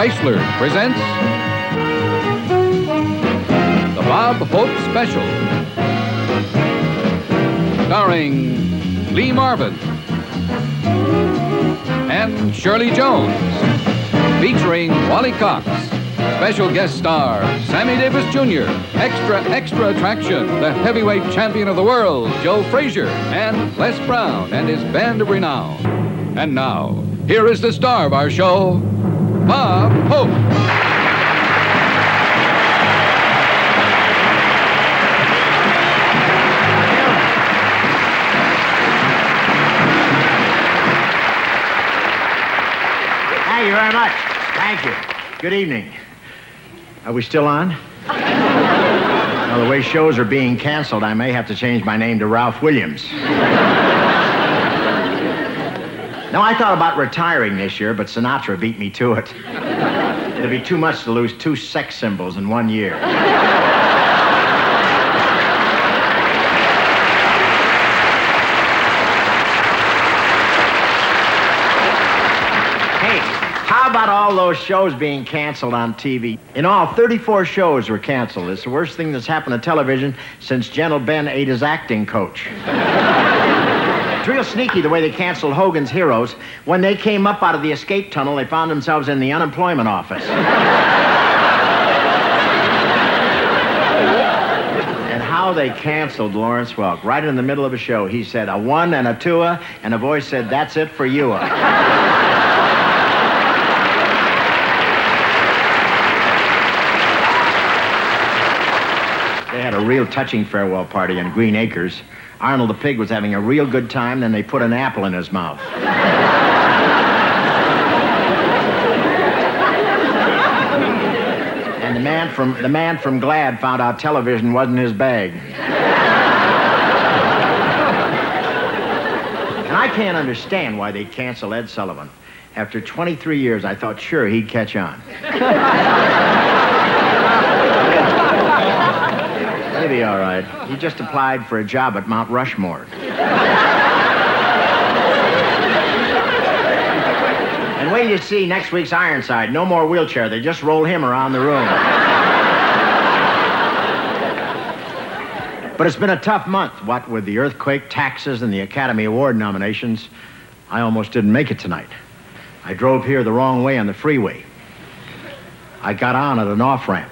Chrysler presents The Bob Hope Special, starring Lee Marvin and Shirley Jones, featuring Wally Cox. Special guest star, Sammy Davis Jr. Extra attraction, the heavyweight champion of the world, Joe Frazier, and Les Brown and his band of renown. And now, here is the star of our show, Bob Hope. Thank you very much. Thank you. Good evening. Are we still on? Well, the way shows are being canceled, I may have to change my name to Ralph Williams. Now, I thought about retiring this year, but Sinatra beat me to it. It'd be too much to lose 2 sex symbols in 1 year. How about all those shows being canceled on TV? In all, 34 shows were canceled. It's the worst thing that's happened to television since Gentle Ben ate his acting coach. It's real sneaky the way they canceled Hogan's Heroes. When they came up out of the escape tunnel, they found themselves in the unemployment office. And how they canceled Lawrence Welk. Right in the middle of a show, he said, a 1 and a 2, and a voice said, that's it for you. They had a real touching farewell party in Green Acres. Arnold the pig was having a real good time, then they put an apple in his mouth. And the man from Glad found out television wasn't his bag. And I can't understand why they cancel Ed Sullivan. After 23 years, I thought sure he'd catch on. Maybe all right. He just applied for a job at Mount Rushmore. And wait till you see next week's Ironside. No more wheelchair. They just roll him around the room. But it's been a tough month. What with the earthquake, taxes, and the Academy Award nominations, I almost didn't make it tonight. I drove here the wrong way on the freeway. I got on at an off-ramp.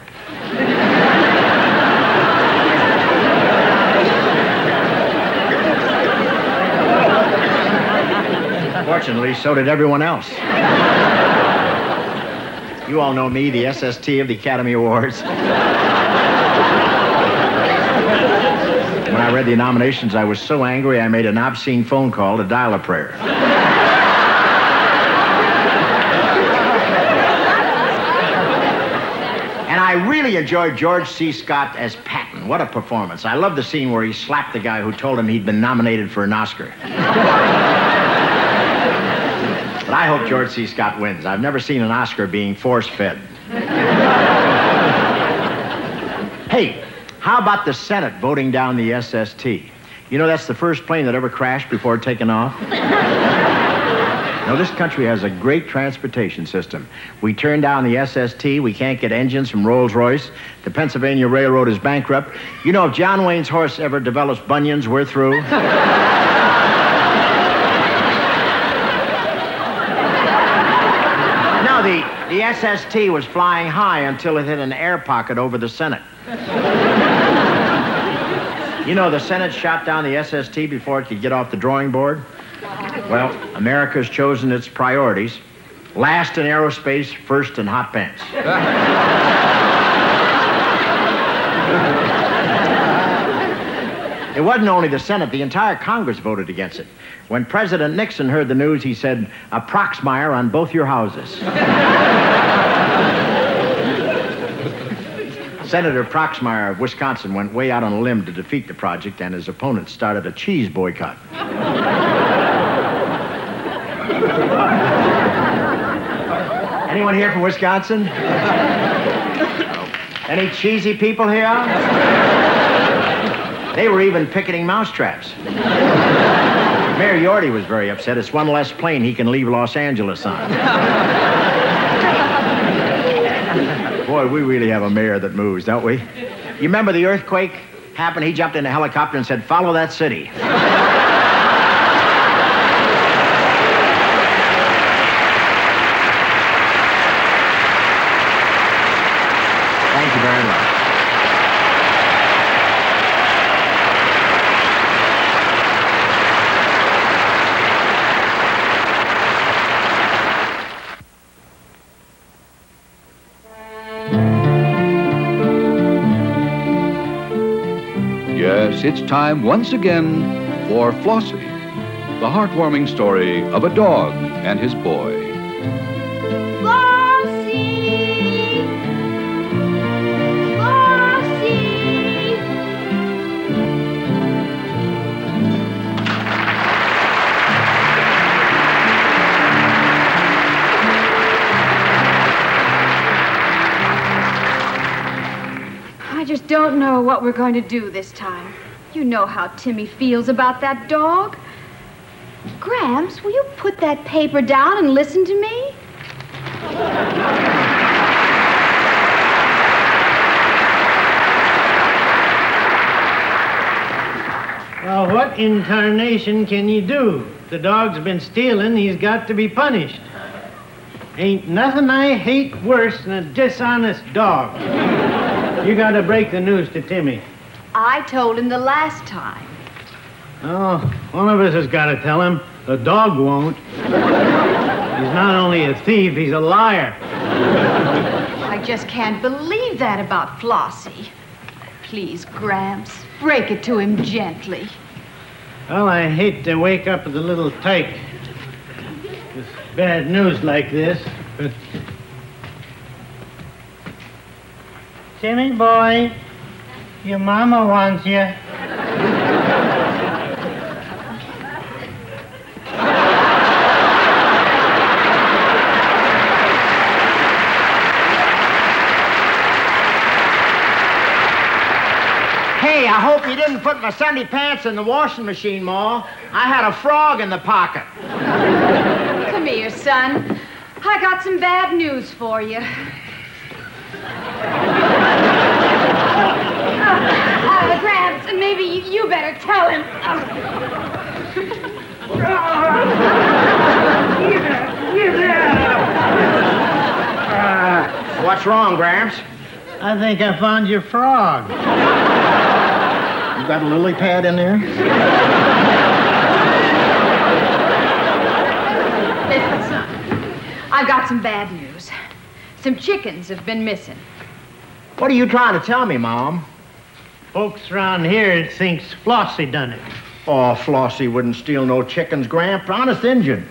Fortunately, so did everyone else. You all know me, the SST of the Academy Awards. When I read the nominations, I was so angry I made an obscene phone call to dial a prayer. And I really enjoyed George C. Scott as Patton. What a performance. I love the scene where he slapped the guy who told him he'd been nominated for an Oscar. But I hope George C. Scott wins. I've never seen an Oscar being force-fed. Hey, how about the Senate voting down the SST? You know, that's the first plane that ever crashed before taking off. Now, this country has a great transportation system. We turn down the SST. We can't get engines from Rolls-Royce. The Pennsylvania Railroad is bankrupt. You know, if John Wayne's horse ever develops bunions, we're through. The SST was flying high until it hit an air pocket over the Senate. You know, the Senate shot down the SST before it could get off the drawing board. Well, America's chosen its priorities. Last in aerospace, first in hot pants. It wasn't only the Senate, the entire Congress voted against it. When President Nixon heard the news, he said, a Proxmire on both your houses. Senator Proxmire of Wisconsin went way out on a limb to defeat the project, and his opponents started a cheese boycott. Anyone here from Wisconsin? Any cheesy people here? They were even picketing mousetraps. Mayor Yorty was very upset. It's one less plane he can leave Los Angeles on. Boy, we really have a mayor that moves, don't we? You remember the earthquake happened? He jumped in a helicopter and said, "Follow that city." Thank you very much. Yes, it's time once again for Flossie, the heartwarming story of a dog and his boy. Flossie! Flossie! I just don't know what we're going to do this time. You know how Timmy feels about that dog. Gramps, will you put that paper down and listen to me? Well, what in tarnation can you do? The dog's been stealing, he's got to be punished. Ain't nothing I hate worse than a dishonest dog. You gotta break the news to Timmy. I told him the last time. Oh, one of us has got to tell him. The dog won't. He's not only a thief, he's a liar. I just can't believe that about Flossie. Please, Gramps, break it to him gently. Well, I hate to wake up with a little tyke with bad news like this, but... Timmy boy, your mama wants you. Hey, I hope you didn't put my Sunday pants in the washing machine, Ma. I had a frog in the pocket. Come here, son. I got some bad news for you. Gramps, maybe you better tell him. What's wrong, Gramps? I think I found your frog. You got a lily pad in there? Listen, son, I've got some bad news. Some chickens have been missing. What are you trying to tell me, Mom? Folks around here thinks Flossie done it. Oh, Flossie wouldn't steal no chickens, Gramp. Honest Injun.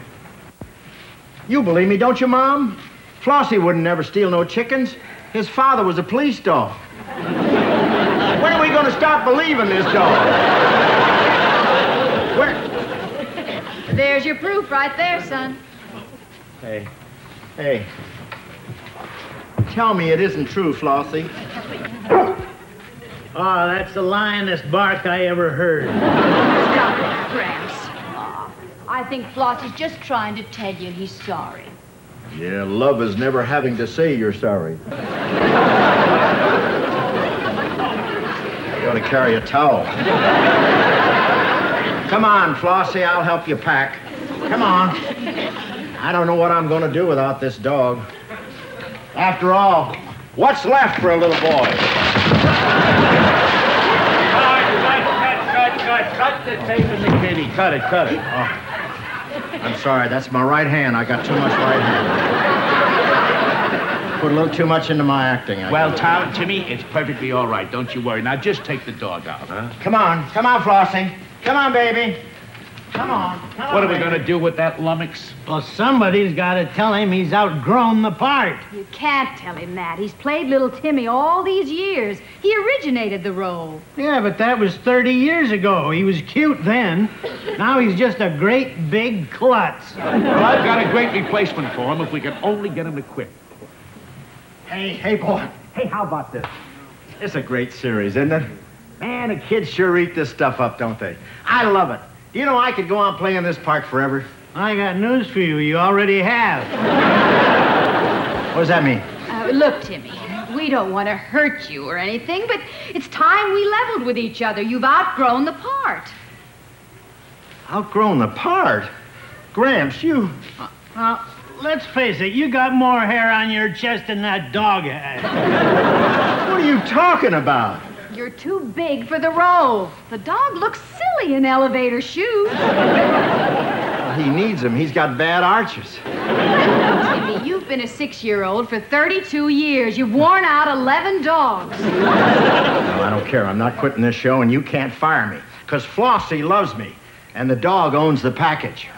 You believe me, don't you, Mom? Flossie wouldn't never steal no chickens. His father was a police dog. When are we going to start believing this dog? Where? There's your proof right there, son. Hey. Tell me it isn't true, Flossie. Oh, that's the lionest bark I ever heard. Stop it, Gramps. Aw, I think Flossie's just trying to tell you he's sorry. Yeah, love is never having to say you're sorry. You ought to carry a towel. Come on, Flossie, I'll help you pack. Come on. I don't know what I'm going to do without this dog. After all, what's left for a little boy? Cut the tape in the kitty. Cut it. Oh, I'm sorry, that's my right hand. I got too much right hand. Put a little too much into my acting. Well, Timmy, it's perfectly all right. Don't you worry. Now, just take the dog out, huh? Come on, Flossie. Come on, baby. Come on. What are we going to do with that lummox? Well, somebody's got to tell him he's outgrown the part. You can't tell him that. He's played little Timmy all these years. He originated the role. Yeah, but that was 30 years ago. He was cute then. Now he's just a great big klutz. Well, I've got a great replacement for him if we can only get him to quit. Hey, boy. Hey, how about this? It's a great series, isn't it? Man, the kids sure eat this stuff up, don't they? I love it. You know, I could go on playing this part forever. I got news for you. You already have. What does that mean? Look, Timmy, we don't want to hurt you or anything, but it's time we leveled with each other. You've outgrown the part. Outgrown the part? Gramps, you... Well, let's face it, you got more hair on your chest than that dog had. What are you talking about? You're too big for the role. The dog looks silly in elevator shoes. He needs them. He's got bad arches. Timmy, you've been a 6-year-old for 32 years. You've worn out 11 dogs. No, I don't care. I'm not quitting this show, and you can't fire me. Because Flossie loves me, and the dog owns the package.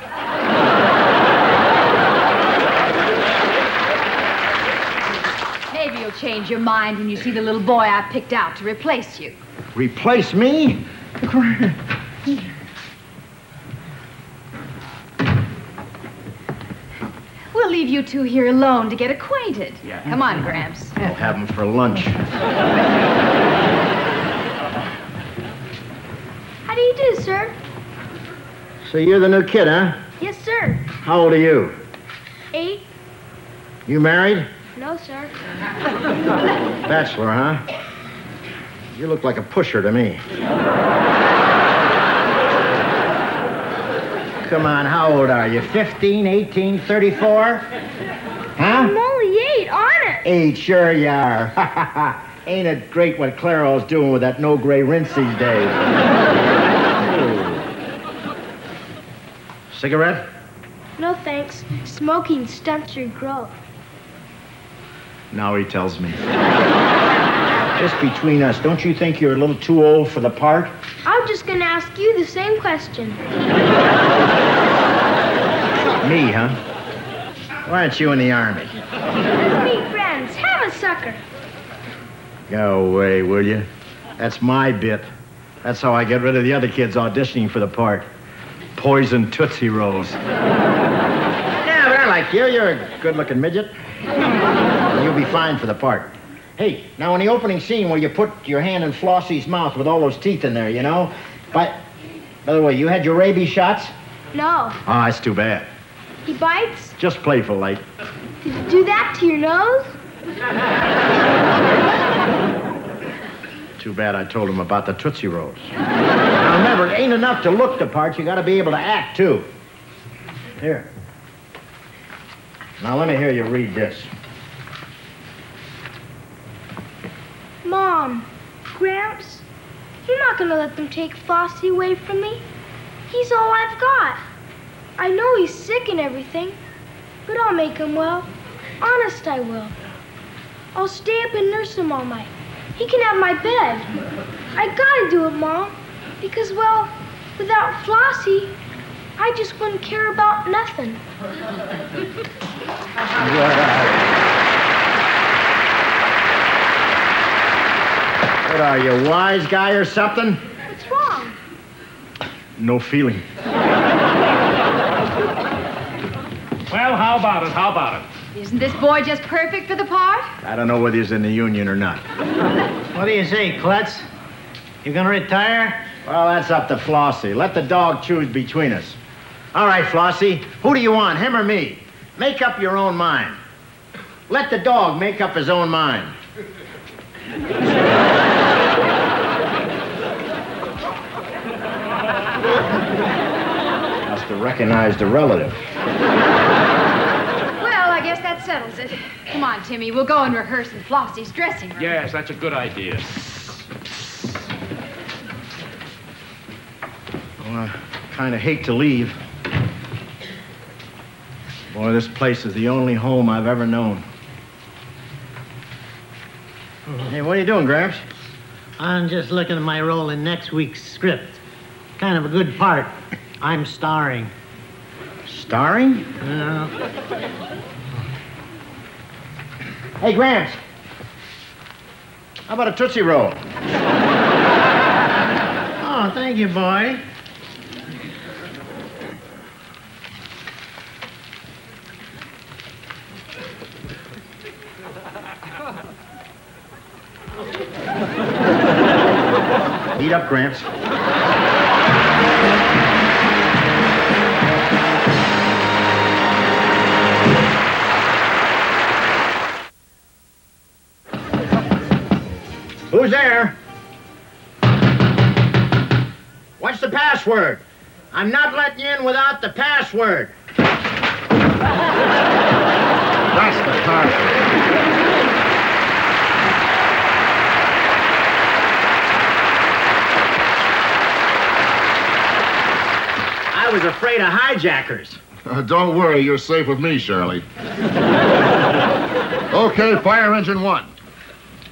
Maybe you'll change your mind when you see the little boy I picked out to replace you. Replace me? We'll leave you two here alone to get acquainted. Yeah. Come on, Gramps. We'll have him for lunch. How do you do, sir? So you're the new kid, huh? Yes, sir. How old are you? 8? You married? No, sir. Bachelor, huh? You look like a pusher to me. Come on, how old are you? 15, 18, 34? Huh? I'm only 8, honest. 8, sure you are. Ain't it great what Claro's doing with that no-gray rinse these days? Cigarette? No, thanks. Smoking stunts your growth. Now he tells me. Just between us, don't you think you're a little too old for the part? I'm just gonna ask you the same question. Me, huh? Why aren't you in the Army? Meet friends. Have a sucker. Go away, will you? That's my bit. That's how I get rid of the other kids auditioning for the part. Poison Tootsie Rolls. Yeah, but I like you. You're a good-looking midget. You'll be fine for the part. Hey, now in the opening scene where you put your hand in Flossie's mouth with all those teeth in there, you know? By the way, you had your rabies shots? No. Oh, that's too bad. He bites? Just playful, like. Did you do that to your nose? Too bad I told him about the Tootsie Rolls. Now remember, it ain't enough to look the part. You gotta be able to act, too. Here. Now let me hear you read this. Mom, Gramps, you're not gonna let them take Flossie away from me. He's all I've got. I know he's sick and everything, but I'll make him well. Honest, I will. I'll stay up and nurse him all night. He can have my bed. I gotta do it, Mom, because, well, without Flossie, I just wouldn't care about nothing. What are you, a wise guy or something? What's wrong? No feeling. Well, how about it? How about it? Isn't this boy just perfect for the part? I don't know whether he's in the Union or not. What do you say, Klutz? You gonna retire? Well, that's up to Flossie. Let the dog choose between us. All right, Flossie, who do you want, him or me? Make up your own mind. Let the dog make up his own mind. Must have recognized a relative. Well, I guess that settles it. Come on, Timmy. We'll go and rehearse in Flossie's dressing room. Yes, that's a good idea. Well, I kind of hate to leave. Boy, this place is the only home I've ever known. Hey, what are you doing, Gramps? I'm just looking at my role in next week's script. Kind of a good part. I'm starring. Starring? Hey, Gramps. How about a Tootsie Roll? Oh, thank you, boy. Eat up, Gramps. Who's there? What's the password? I'm not letting you in without the password. That's the password. I was afraid of hijackers. Don't worry, you're safe with me, Shirley. Okay, fire engine 1.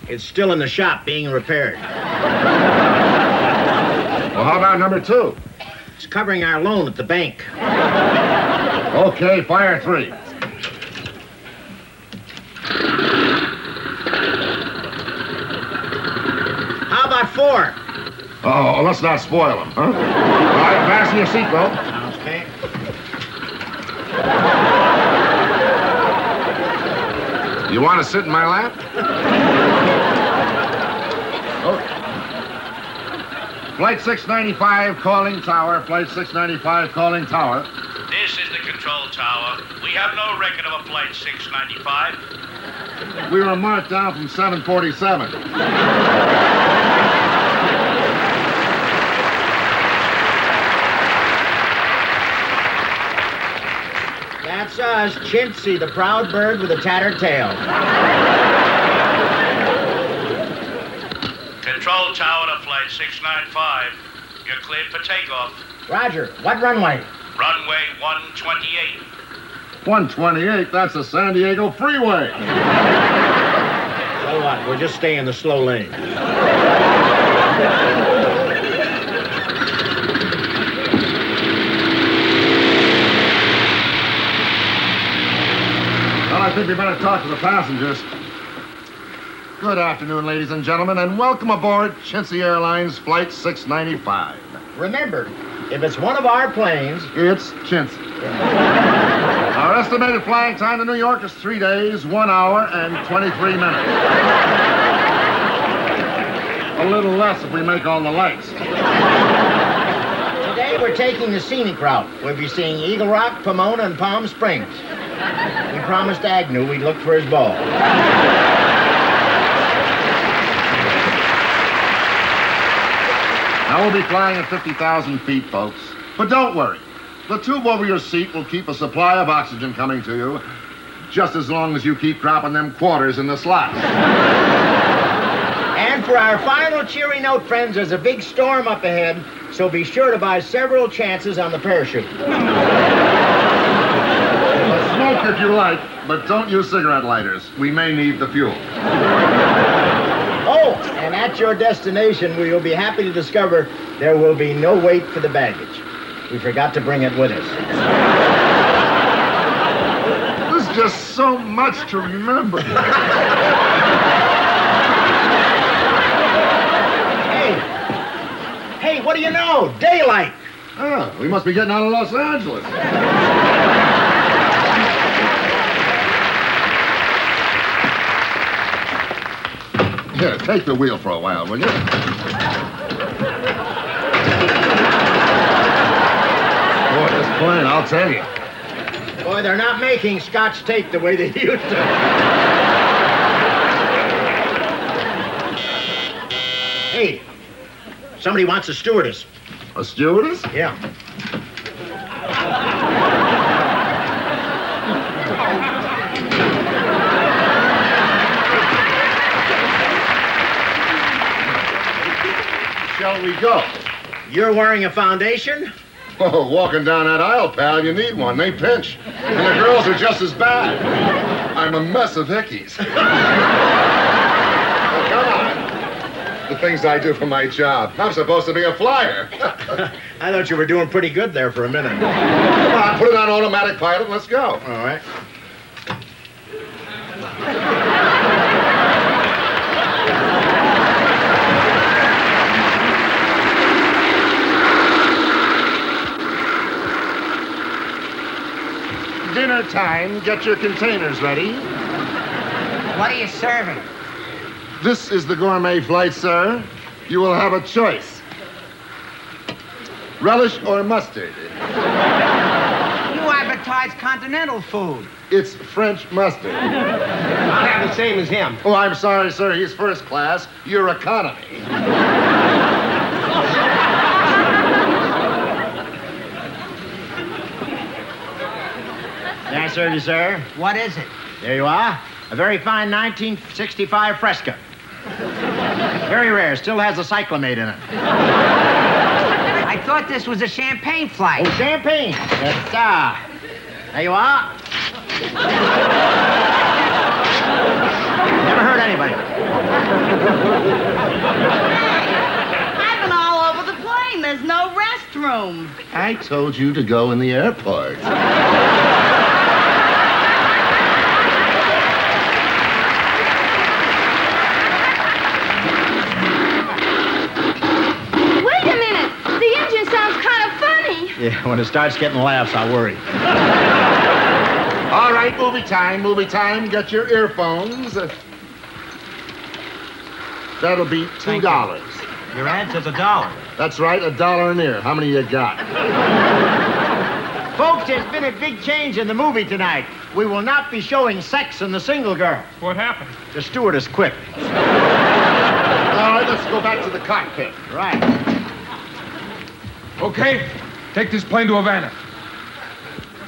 It's still in the shop being repaired. Well, how about number 2? It's covering our loan at the bank. Okay, fire 3. How about 4? Oh, let's not spoil them, huh? All right, fasten your seatbelt. Okay. You want to sit in my lap? Okay. Flight 695 calling tower. Flight 695 calling tower. This is the control tower. We have no record of a flight 695. We were marked down from 747. That's us, Chintzy, the proud bird with a tattered tail. Control tower to flight 695. You're cleared for takeoff. Roger. What runway? Runway 128. 128, that's the San Diego freeway. So what? We'll just stay in the slow lane. Well, I think we better talk to the passengers. Good afternoon, ladies and gentlemen, and welcome aboard Chintzy Airlines Flight 695. Remember, if it's one of our planes... It's Chintzy. Our estimated flying time to New York is 3 days, 1 hour, and 23 minutes. A little less if we make all the lights. Today we're taking the scenic route. We'll be seeing Eagle Rock, Pomona, and Palm Springs. We promised Agnew we'd look for his ball. Now, we'll be flying at 50,000 feet, folks. But don't worry. The tube over your seat will keep a supply of oxygen coming to you just as long as you keep dropping them quarters in the slots. And for our final cheery note, friends, there's a big storm up ahead, so be sure to buy several chances on the parachute. Well, smoke if you like, but don't use cigarette lighters. We may need the fuel. Oh, and at your destination, we will be happy to discover there will be no wait for the baggage. We forgot to bring it with us. There's just so much to remember. Hey, what do you know? Daylight. Oh, we must be getting out of Los Angeles. Here, take the wheel for a while, will you? Boy, this plane, I'll tell you. Boy, they're not making Scotch tape the way they used to. Hey, somebody wants a stewardess. A stewardess? Yeah. Shall we go? You're wearing a foundation? Oh, walking down that aisle, pal, you need one. They pinch. And the girls are just as bad. I'm a mess of hickeys. Oh, come on. The things I do for my job. I'm supposed to be a flyer. I thought you were doing pretty good there for a minute. Come on, put it on automatic pilot and let's go. All right. Dinner time. Get your containers ready. What are you serving? This is the gourmet flight, sir. You will have a choice. Relish or mustard? You have a advertise continental food. It's French mustard. I'll have the same as him. Oh, I'm sorry, sir. He's first class. You're economy. May I serve you, sir? What is it? There you are. A very fine 1965 Fresca. Very rare. Still has a cyclamate in it. I thought this was a champagne flight. Oh, champagne. Yes, sir. There you are. Never hurt anybody. I've been all over the plane. There's no restroom. I told you to go in the airport. Yeah, when it starts getting laughs, I worry. All right, movie time, movie time. Get your earphones. That'll be $2. Your answer's $1. That's right, $1 an ear. How many you got? Folks, there's been a big change in the movie tonight. We will not be showing sex in the single girl. What happened? The stewardess quit. All right, let's go back to the cockpit. Right. Okay, take this plane to Havana.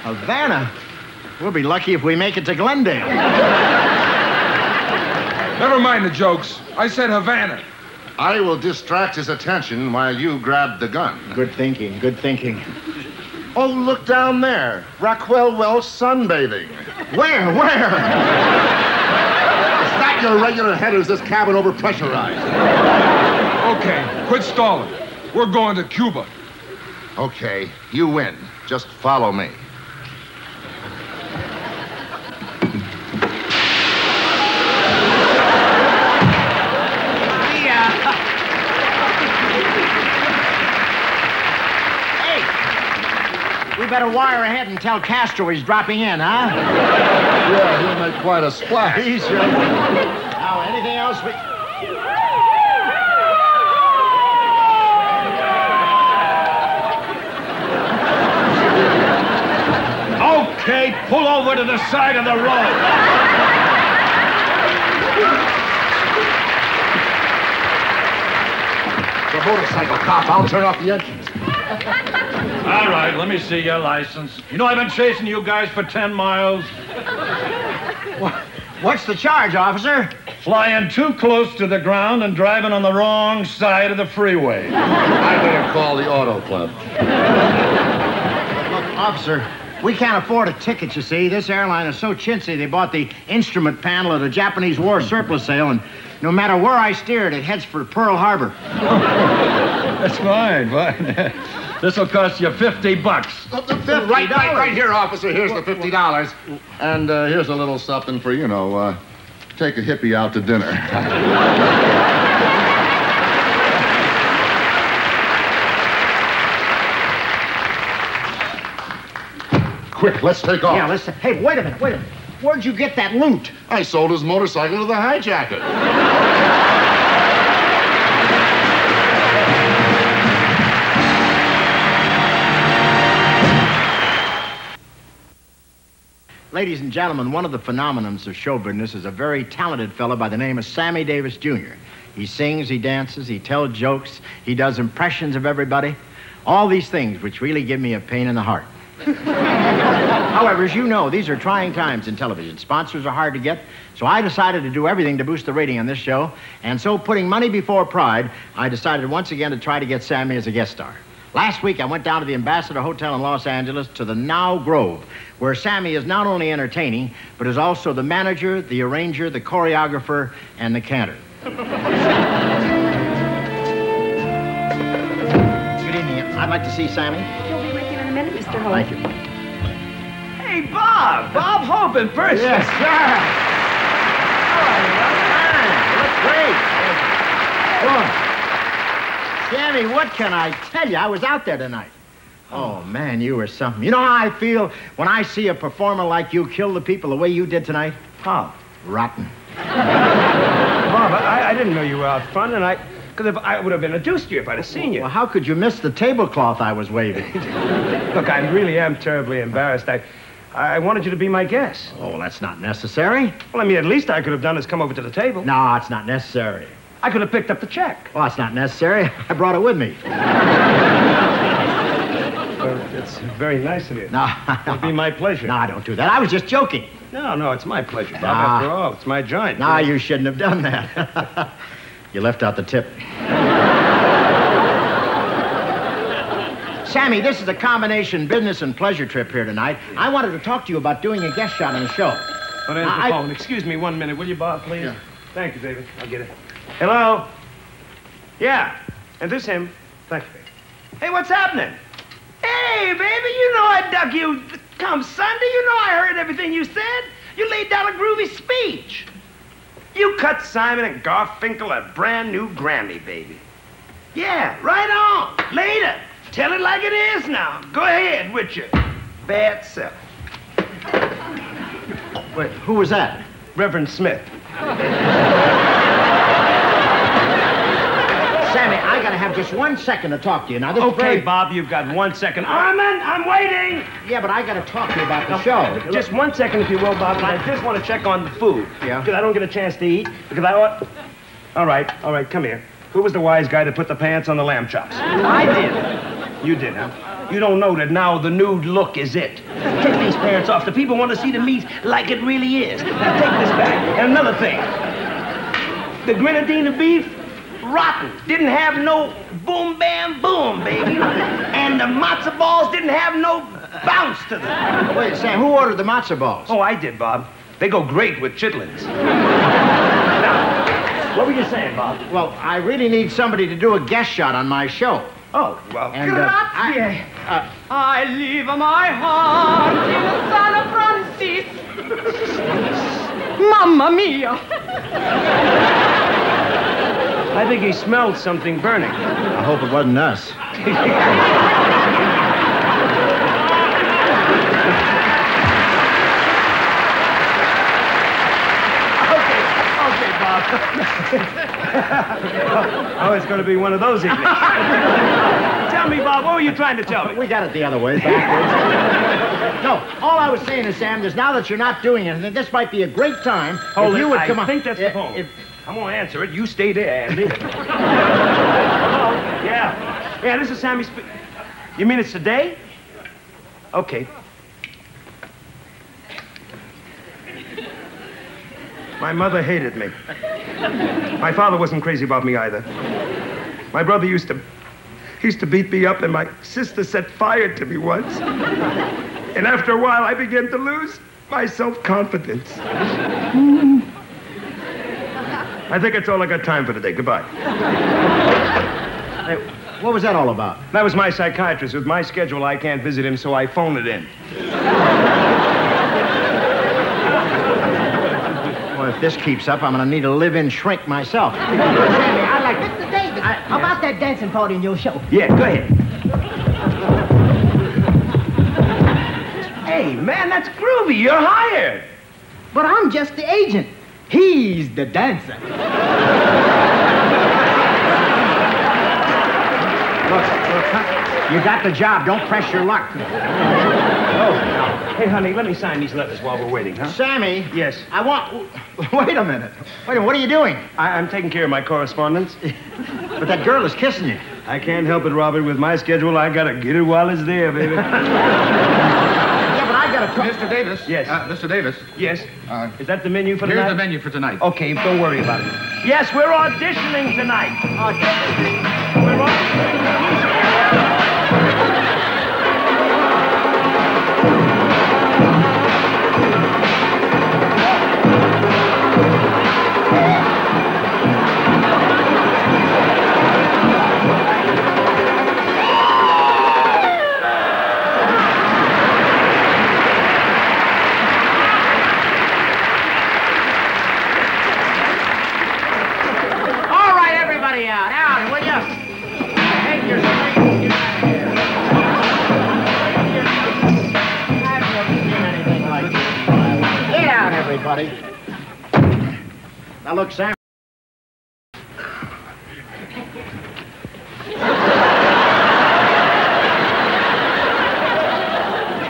Havana? We'll be lucky if we make it to Glendale. Never mind the jokes. I said Havana. I will distract his attention while you grab the gun. Good thinking, good thinking. Oh, look down there. Raquel Welch sunbathing. Where? It's not your regular headers. This cabin overpressurized. Okay, quit stalling. We're going to Cuba. Okay, you win. Just follow me. Hey, we better wire ahead and tell Castro he's dropping in, huh? Yeah, he'll make quite a splash. He's sure. Now, anything else we... Okay, pull over to the side of the road. The motorcycle cop. I'll turn off the engines. All right, let me see your license. You know I've been chasing you guys for 10 miles. What's the charge, officer? Flying too close to the ground and driving on the wrong side of the freeway. I better call the auto club. Look, officer, we can't afford a ticket, you see. This airline is so chintzy, they bought the instrument panel at a Japanese war surplus sale, and no matter where I steer it, it heads for Pearl Harbor. That's fine. This will cost you $50. Right here, officer. Here's the $50. And here's a little something for, take a hippie out to dinner. Quick, let's take off. Yeah, listen. Hey, wait a minute. Where'd you get that loot? I sold his motorcycle to the hijacker. Ladies and gentlemen, one of the phenomenons of show business is a very talented fellow by the name of Sammy Davis, Jr. He sings, he dances, he tells jokes, he does impressions of everybody. All these things which really give me a pain in the heart. However, as you know, these are trying times in television. Sponsors are hard to get, so I decided to do everything to boost the rating on this show. And so, putting money before pride, I decided once again to try to get Sammy as a guest star. Last week, I went down to the Ambassador Hotel in Los Angeles to the Now Grove, where Sammy is not only entertaining, but is also the manager, the arranger, the choreographer, and the cantor. Good evening. I'd like to see Sammy. He'll be with you in a minute, Mr. Hope. Thank you. Hey, Bob! Bob Hope in person. Yes, sir. Oh, you look great. Sure. Sammy, what can I tell you? I was out there tonight. Oh, man, you were something. You know how I feel when I see a performer like you kill the people the way you did tonight? How? Rotten. Bob, I didn't know you were out front, and I would have introduced you if I'd have seen you. Well, how could you miss the tablecloth I was waving? Look, I really am terribly embarrassed. I wanted you to be my guest. Oh, well, that's not necessary. Well, I mean, at least I could have done is come over to the table. No, it's not necessary. I could have picked up the check. Well, it's not necessary. I brought it with me. Well, it's very nice of you. No. It'd be my pleasure. No, don't do that. I was just joking. No, it's my pleasure, Bob. Nah. After all, it's my joint. No, you shouldn't have done that. You left out the tip. Sammy, this is a combination business and pleasure trip here tonight. I wanted to talk to you about doing a guest shot on the show. But answer the phone. Excuse me 1 minute, will you, Bob, please? Yeah. Thank you, David. I'll get it. Hello? Yeah. And this him. Thank you, baby. Hey, what's happening? Hey, baby, you know I'd duck you come Sunday. You know I heard everything you said. You laid down a groovy speech. You cut Simon and Garfinkel a brand new Grammy, baby. Yeah, right on. Later. Tell it like it is now. Go ahead with your bad self. Wait, who was that? Reverend Smith. Sammy, I gotta have just 1 second to talk to you. Now, this is Okay, very... Bob, you've got 1 second. Armand, I'm waiting! Yeah, but I gotta talk to you about the show. Just 1 second, if you will, Bob. I just want to check on the food. Yeah? Because I don't get a chance to eat. Because I ought... All right, come here. Who was the wise guy to put the pants on the lamb chops? I did. You did, huh? You don't know that now the nude look is it. Take these pants off. The people want to see the meat like it really is. Now take this back. And another thing. The grenadine beef, rotten. Didn't have no boom, bam, boom, baby. And the matzo balls didn't have no bounce to them. Wait, Sam, who ordered the matzo balls? Oh, I did, Bob. They go great with chitlins. Now, what were you saying, Bob? Well, I really need somebody to do a guest shot on my show. Oh, well. And, Grazie. I leave my heart in San Francisco. Mamma mia. I think he smelled something burning. I hope it wasn't us. Okay, Bob. Oh, it's going to be one of those evenings. Tell me, Bob, what were you trying to tell me? We got it the other way, backwards. No, all I was saying is, Sam, is now that you're not doing anything, this might be a great time Hold if it. you would come on. I think that's the phone. I'm going to answer it. You stay there, Andy. Hello? Yeah, this is Sammy You mean it's today? Okay. My mother hated me. My father wasn't crazy about me either. My brother used to beat me up, and my sister set fire to me once. And after a while, I began to lose my self-confidence. I think that's all I got time for today. Goodbye. Hey, what was that all about? That was my psychiatrist. With my schedule, I can't visit him, so I phone it in. Well, if this keeps up, I'm going to need a live-in shrink myself. Sammy, I like Mr. Davis. How about that dancing party in your show? Yeah, go ahead. Hey, man, that's groovy. You're hired. But I'm just the agent. He's the dancer. Look, you got the job. Don't press your luck. Oh, hey, honey, let me sign these letters while we're waiting, huh? Sammy. Yes. I want... Wait a minute. What are you doing? I'm taking care of my correspondence. But that girl is kissing you. I can't help it, Robert. With my schedule, I gotta get it while it's there, baby. Yeah, but I gotta talk... Mr. Davis. Yes. Mr. Davis. Yes. Is that the menu for tonight? Here's the menu for tonight. Okay, don't worry about it. Yes, we're auditioning tonight. We're auditioning. Out, will you? Take your screens. I've never seen anything like this. Get out, everybody. Now, look, Sam.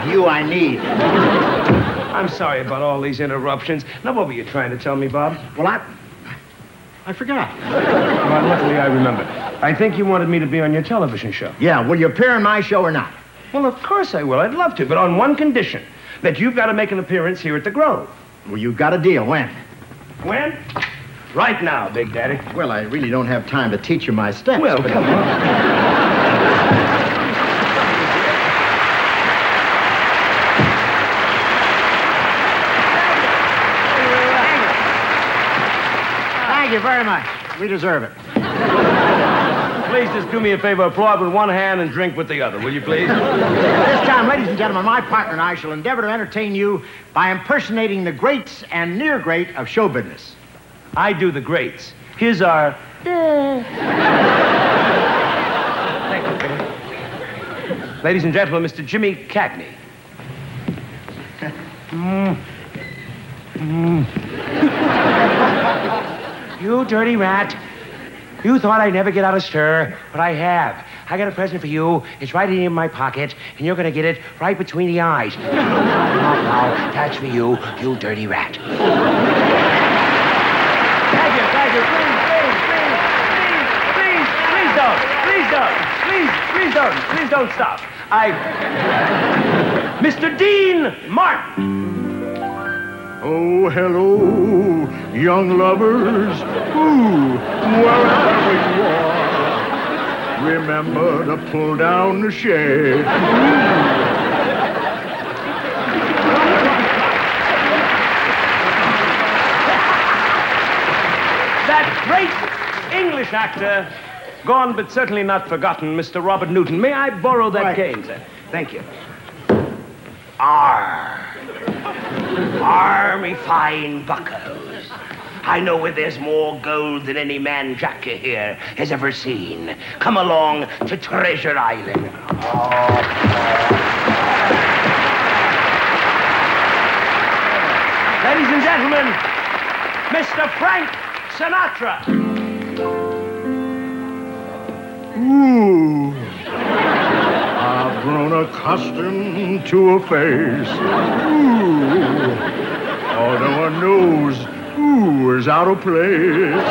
You you I need. I'm sorry about all these interruptions. Now, what were you trying to tell me, Bob? Well, I forgot. Well, luckily I remember. I think you wanted me to be on your television show. Yeah, will you appear in my show or not? Well, of course I will. I'd love to, but on one condition, that you've got to make an appearance here at the Grove. Well, you've got a deal. When? When? Right now, Big Daddy. Well, I really don't have time to teach you my steps. Well, come on. Thank you very much. We deserve it. Please just do me a favor, applaud with one hand and drink with the other, will you please? This time, ladies and gentlemen, my partner and I shall endeavor to entertain you by impersonating the greats and near great of show business. I do the greats. Here's our... Thank you, Billy. Ladies and gentlemen, Mr. Jimmy Cagney. You dirty rat. You thought I'd never get out of stir, but I have. I got a present for you. It's right in my pocket, and you're going to get it right between the eyes. Now, that's for you, you dirty rat. Thank you. Please don't stop. Mr. Dean Martin. Oh, hello, young lovers. Ooh, wherever you are, remember to pull down the shade. That great English actor, gone but certainly not forgotten, Mr. Robert Newton. May I borrow that cane, sir? Thank you. Me fine buckos. I know where there's more gold than any man Jack here has ever seen. Come along to Treasure Island. Ladies and gentlemen, Mr. Frank Sinatra. Ooh, I've grown accustomed to a face. Ooh, although a nose, ooh, is out of place.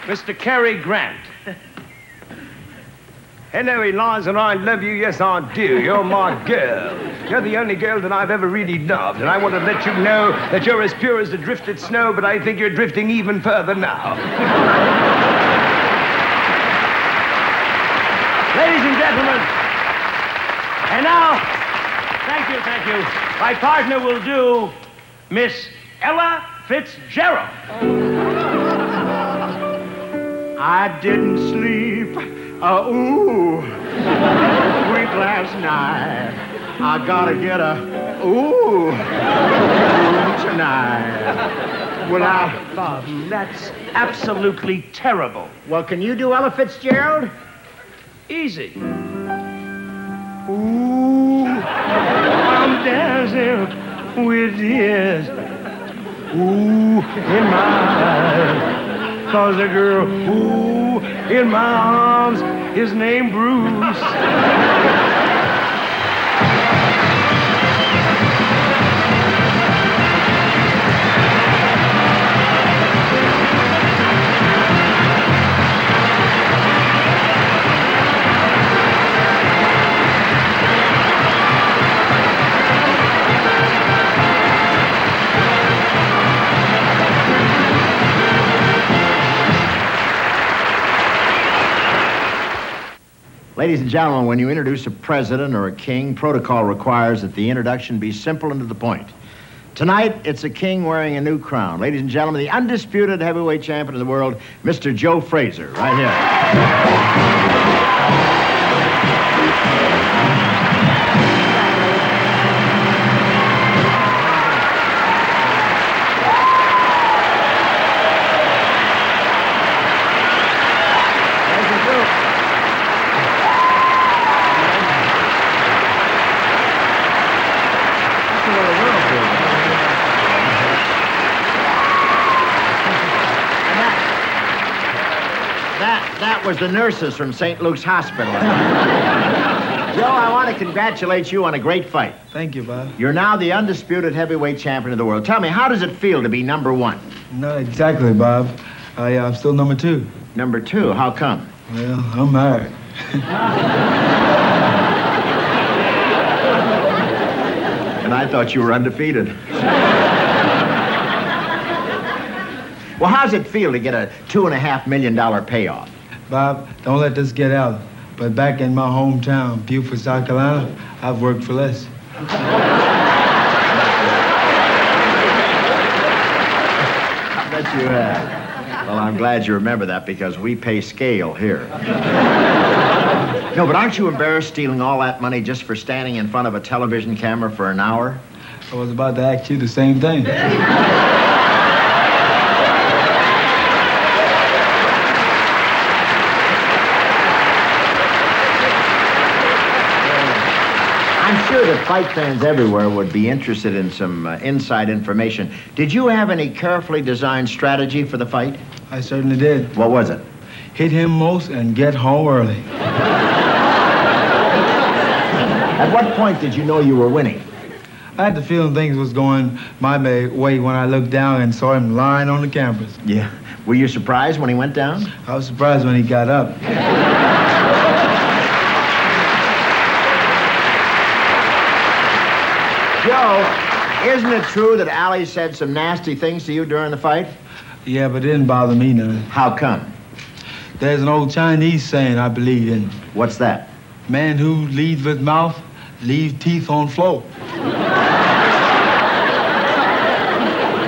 Mr. Cary Grant. Hello, Eliza, I love you, yes I do. You're my girl. You're the only girl that I've ever really loved, and I want to let you know that you're as pure as the drifted snow, but I think you're drifting even further now. Ladies and gentlemen, and now, thank you, my partner will do Miss Ella Fitzgerald. I didn't sleep, sweet last night. I gotta get a, tonight. Well, Bob, that's absolutely terrible. Well, can you do Ella Fitzgerald? Easy. Ooh, I'm dancing with tears. Ooh, in my eyes. 'Cause the girl, ooh, in my arms is named Bruce. Ladies and gentlemen, when you introduce a president or a king, protocol requires that the introduction be simple and to the point. Tonight, it's a king wearing a new crown. Ladies and gentlemen, the undisputed heavyweight champion of the world, Mr. Joe Frazier, right here. That was the nurses from St. Luke's Hospital. Joe, I want to congratulate you on a great fight. Thank you, Bob. You're now the undisputed heavyweight champion of the world. Tell me, how does it feel to be number one? Not exactly, Bob. I'm still number two. Number two? How come? Well, I'm married. And I thought you were undefeated. Well, how's it feel to get a $2.5 million payoff? Bob, don't let this get out. But back in my hometown, Beaufort, South Carolina, I've worked for less. I bet you have. Well, I'm glad you remember that because we pay scale here. No, but aren't you embarrassed stealing all that money just for standing in front of a television camera for an hour? I was about to ask you the same thing. I'm sure that fight fans everywhere would be interested in some inside information. Did you have any carefully designed strategy for the fight? I certainly did. What was it? Hit him most and get home early. At what point did you know you were winning? I had the feeling things was going my way when I looked down and saw him lying on the canvas. Yeah. Were you surprised when he went down? I was surprised when he got up. Joe, isn't it true that Allie said some nasty things to you during the fight? Yeah, but it didn't bother me none. How come? There's an old Chinese saying I believe in. What's that? Man who leads with mouth, leaves teeth on floor.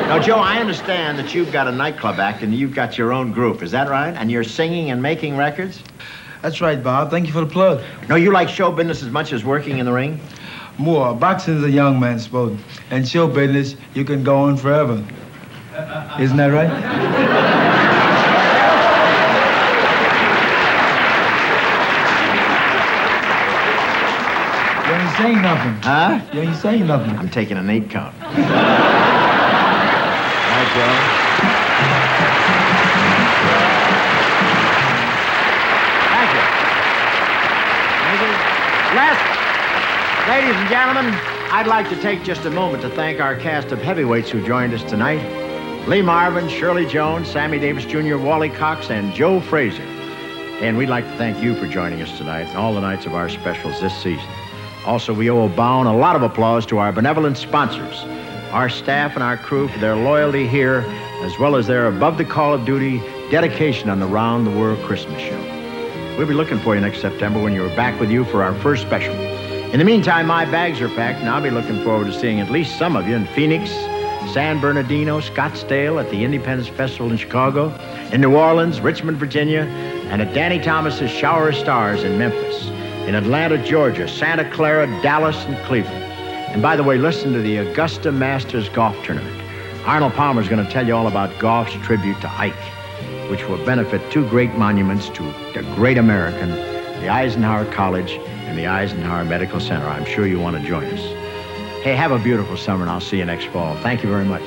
Now, Joe, I understand that you've got a nightclub act and you've got your own group. Is that right? And you're singing and making records? That's right, Bob. Thank you for the plug. No, you like show business as much as working in the ring? More. Boxing's a young man's sport. And show business, you can go on forever. Isn't that right? You ain't saying nothing. Huh? You ain't saying nothing. I'm taking an 8 count. All right, Joe. Thank you. Ladies and gentlemen, I'd like to take just a moment to thank our cast of heavyweights who joined us tonight. Lee Marvin, Shirley Jones, Sammy Davis Jr., Wally Cox, and Joe Frazier. And we'd like to thank you for joining us tonight and all the nights of our specials this season. Also, we owe bound a lot of applause to our benevolent sponsors, our staff and our crew for their loyalty here, as well as their above the call of duty dedication on the Round the World Christmas show. We'll be looking for you next September when we're back with you for our first special. In the meantime, my bags are packed, and I'll be looking forward to seeing at least some of you in Phoenix, San Bernardino, Scottsdale, at the Independence Festival in Chicago, in New Orleans, Richmond, Virginia, and at Danny Thomas's Shower of Stars in Memphis, in Atlanta, Georgia, Santa Clara, Dallas, and Cleveland. And by the way, listen to the Augusta Masters Golf Tournament. Arnold Palmer's going to tell you all about golf's tribute to Ike, which will benefit 2 great monuments to the great American, the Eisenhower College and the Eisenhower Medical Center. I'm sure you want to join us. Hey, have a beautiful summer, and I'll see you next fall. Thank you very much.